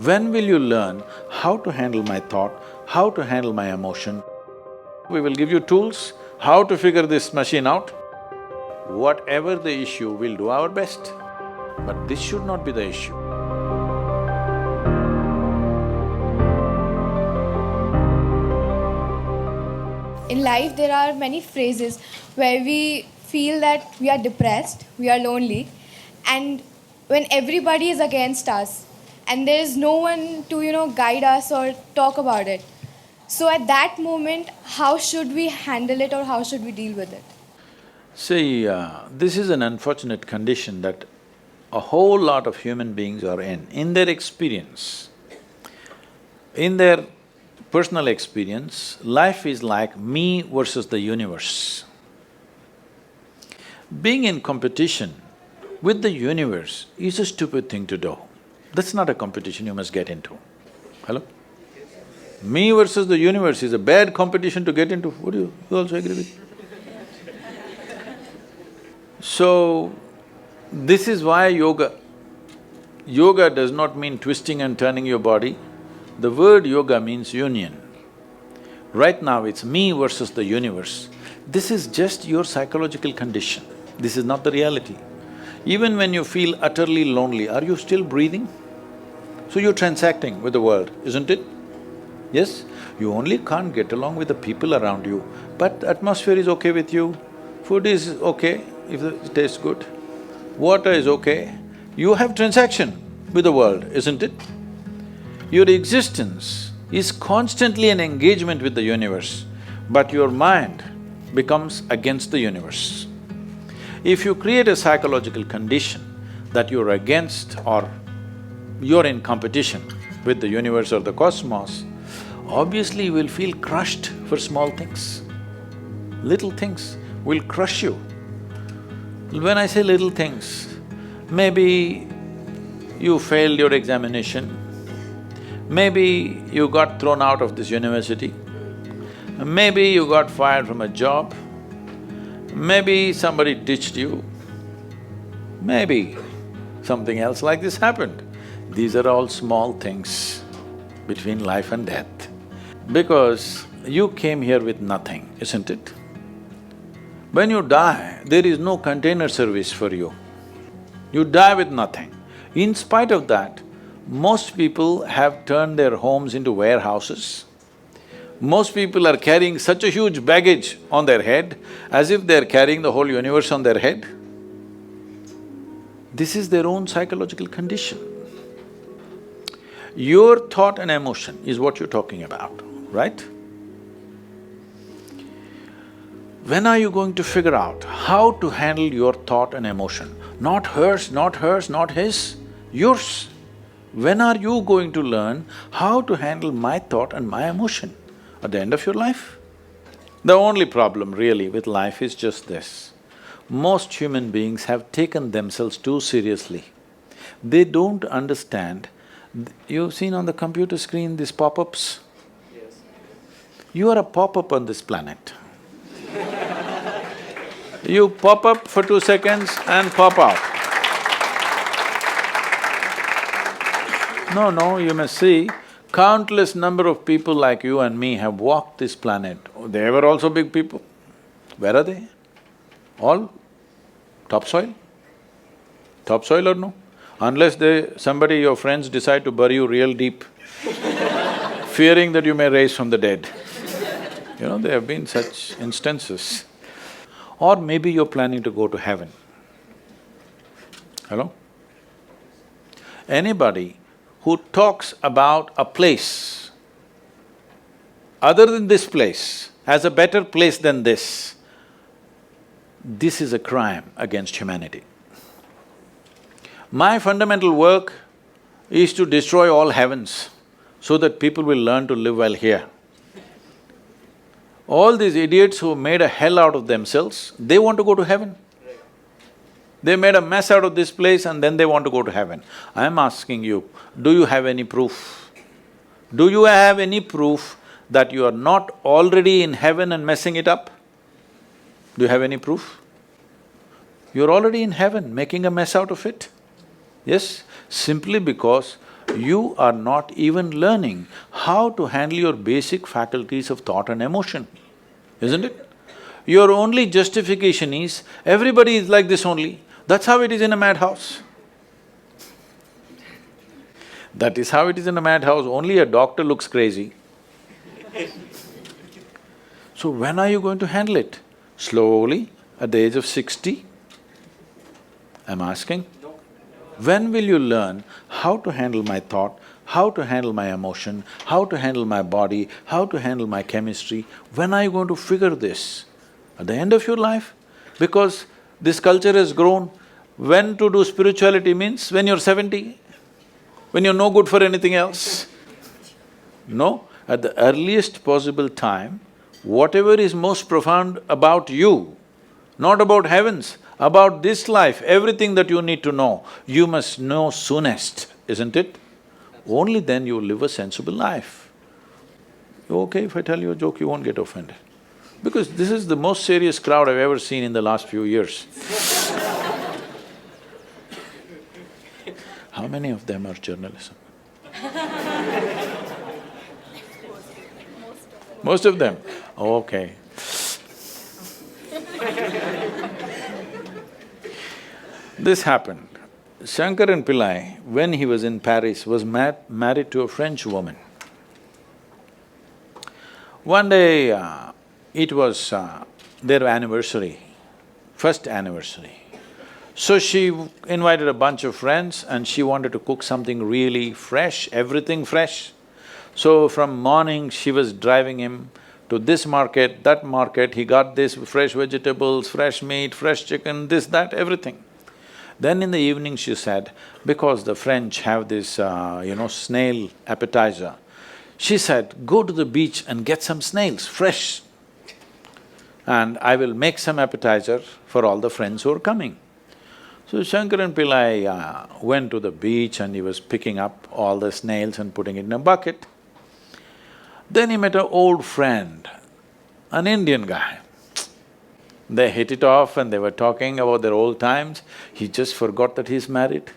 When will you learn how to handle my thought, how to handle my emotion? We will give you tools, how to figure this machine out. Whatever the issue, we'll do our best. But this should not be the issue. In life, there are many phases where we feel that we are depressed, we are lonely, and when everybody is against us, and there is no one to, guide us or talk about it. So at that moment, how should we handle it or how should we deal with it? See, this is an unfortunate condition that a whole lot of human beings are in their experience. In their personal experience, life is like me versus the universe. Being in competition with the universe is a stupid thing to do. That's not a competition you must get into. Hello? Me versus the universe is a bad competition to get into. Would you also agree with? So, this is why yoga does not mean twisting and turning your body. The word yoga means union. Right now it's me versus the universe. This is just your psychological condition. This is not the reality. Even when you feel utterly lonely, are you still breathing? So you're transacting with the world, isn't it? Yes? You only can't get along with the people around you, but atmosphere is okay with you, food is okay if it tastes good, water is okay. You have transaction with the world, isn't it? Your existence is constantly an engagement with the universe, but your mind becomes against the universe. If you create a psychological condition that you're against or you're in competition with the universe or the cosmos, obviously you will feel crushed for small things. Little things will crush you. When I say little things, maybe you failed your examination, maybe you got thrown out of this university, maybe you got fired from a job, maybe somebody ditched you, maybe something else like this happened. These are all small things between life and death. Because you came here with nothing, isn't it? When you die, there is no container service for you. You die with nothing. In spite of that, most people have turned their homes into warehouses. Most people are carrying such a huge baggage on their head, as if they're carrying the whole universe on their head. This is their own psychological condition. Your thought and emotion is what you're talking about, right? When are you going to figure out how to handle your thought and emotion? Not hers, not hers, not his, yours. When are you going to learn how to handle my thought and my emotion? At the end of your life? The only problem really with life is just this. Most human beings have taken themselves too seriously. They don't understand. You've seen on the computer screen these pop-ups? Yes. You are a pop-up on this planet. You pop up for 2 seconds and pop out. No, you must see, countless number of people like you and me have walked this planet. They were also big people. Where are they? All topsoil? Topsoil or no? Unless somebody, your friends decide to bury you real deep, fearing that you may rise from the dead. There have been such instances. Or maybe you're planning to go to heaven. Hello? Anybody who talks about a place other than this place as a better place than this is a crime against humanity. My fundamental work is to destroy all heavens so that people will learn to live well here. All these idiots who made a hell out of themselves, they want to go to heaven. They made a mess out of this place and then they want to go to heaven. I'm asking you, do you have any proof? Do you have any proof that you are not already in heaven and messing it up? Do you have any proof? You're already in heaven, making a mess out of it. Yes, simply because you are not even learning how to handle your basic faculties of thought and emotion, isn't it? Your only justification is, everybody is like this only. That's how it is in a madhouse. That is how it is in a madhouse, only a doctor looks crazy. So when are you going to handle it? Slowly, at the age of 60? I'm asking. When will you learn how to handle my thought, how to handle my emotion, how to handle my body, how to handle my chemistry? When are you going to figure this? At the end of your life? Because this culture has grown, when to do spirituality means when you're 70, when you're no good for anything else. No, at the earliest possible time, whatever is most profound about you, not about heavens, about this life, everything that you need to know, you must know soonest, isn't it? Only then you will live a sensible life. Okay, if I tell you a joke, you won't get offended. Because this is the most serious crowd I've ever seen in the last few years. How many of them are journalism? Most of them? Okay. This happened. Shankaran Pillai, when he was in Paris, was married to a French woman. One day, it was their anniversary, first anniversary. So she invited a bunch of friends and she wanted to cook something really fresh, everything fresh. So from morning, she was driving him to this market, that market, he got this fresh vegetables, fresh meat, fresh chicken, this, that, everything. Then in the evening she said, because the French have this, snail appetizer, she said, go to the beach and get some snails, fresh. And I will make some appetizer for all the friends who are coming. So Shankaran Pillai went to the beach and he was picking up all the snails and putting it in a bucket. Then he met an old friend, an Indian guy. They hit it off and they were talking about their old times. He just forgot that he's married.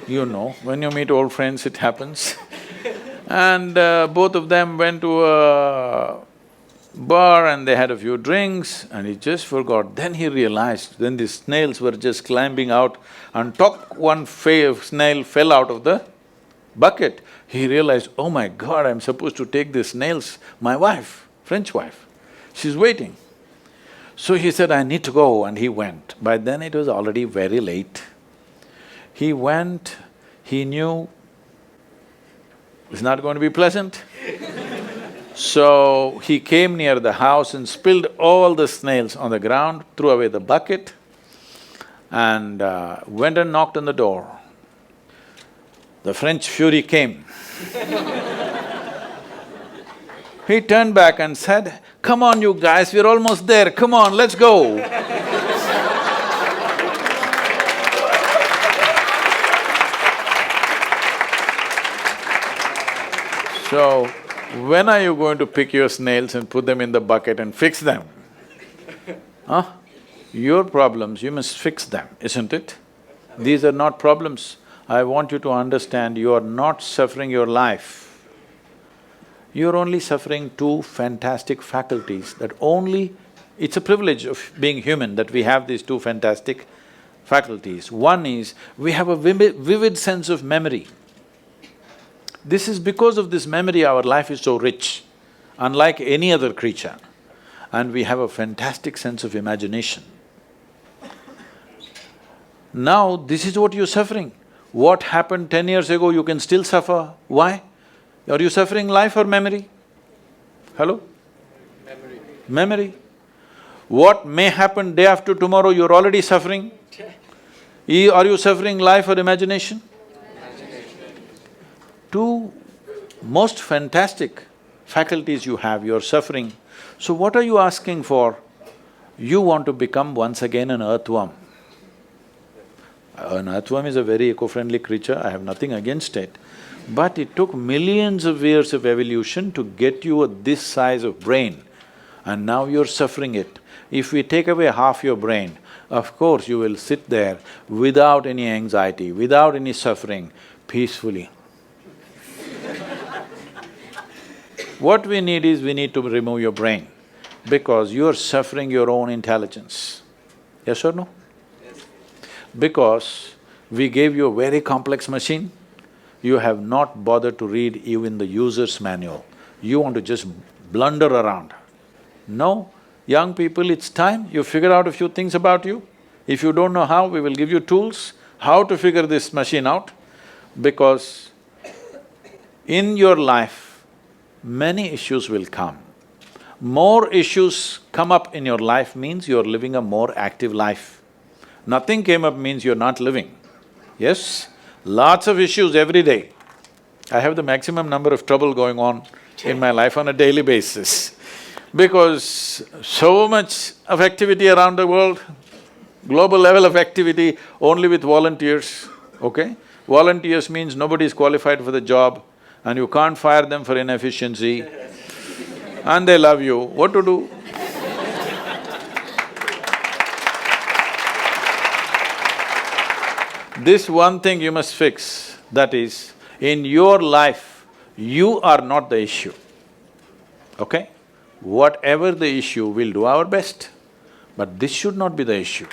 You know, when you meet old friends, it happens. And both of them went to a bar and they had a few drinks and he just forgot. Then he realized, then the snails were just climbing out and one snail fell out of the bucket. He realized, oh my God, I'm supposed to take these snails, my wife, French wife, she's waiting. So he said, I need to go, and he went. By then it was already very late. He went, he knew it's not going to be pleasant. So he came near the house and spilled all the snails on the ground, threw away the bucket and went and knocked on the door. The French fury came. He turned back and said, come on you guys, we're almost there, come on, let's go. So, when are you going to pick your snails and put them in the bucket and fix them? Huh? Your problems, you must fix them, isn't it? These are not problems. I want you to understand, you are not suffering your life. You're only suffering two fantastic faculties that only… It's a privilege of being human that we have these two fantastic faculties. One is, we have a vivid sense of memory. This is because of this memory our life is so rich, unlike any other creature. And we have a fantastic sense of imagination. Now, this is what you're suffering. What happened 10 years ago, you can still suffer. Why? Are you suffering life or memory? Hello? Memory. Memory. What may happen day after tomorrow, you're already suffering. Are you suffering life or imagination? Two most fantastic faculties you have, you're suffering. So what are you asking for? You want to become once again an earthworm. An earthworm is a very eco-friendly creature, I have nothing against it. But it took millions of years of evolution to get you this size of brain, and now you're suffering it. If we take away half your brain, of course you will sit there without any anxiety, without any suffering, peacefully. What we need is, we need to remove your brain, because you're suffering your own intelligence. Yes or no? Because we gave you a very complex machine, you have not bothered to read even the user's manual. You want to just blunder around. No, young people, it's time you figure out a few things about you. If you don't know how, we will give you tools how to figure this machine out, because in your life, many issues will come. More issues come up in your life means you're living a more active life. Nothing came up means you're not living. Yes? Lots of issues every day. I have the maximum number of trouble going on in my life on a daily basis, because so much of activity around the world, global level of activity only with volunteers, okay? Volunteers means nobody is qualified for the job and you can't fire them for inefficiency and they love you, what to do? This one thing you must fix, that is, in your life, you are not the issue, okay? Whatever the issue, we'll do our best, but this should not be the issue.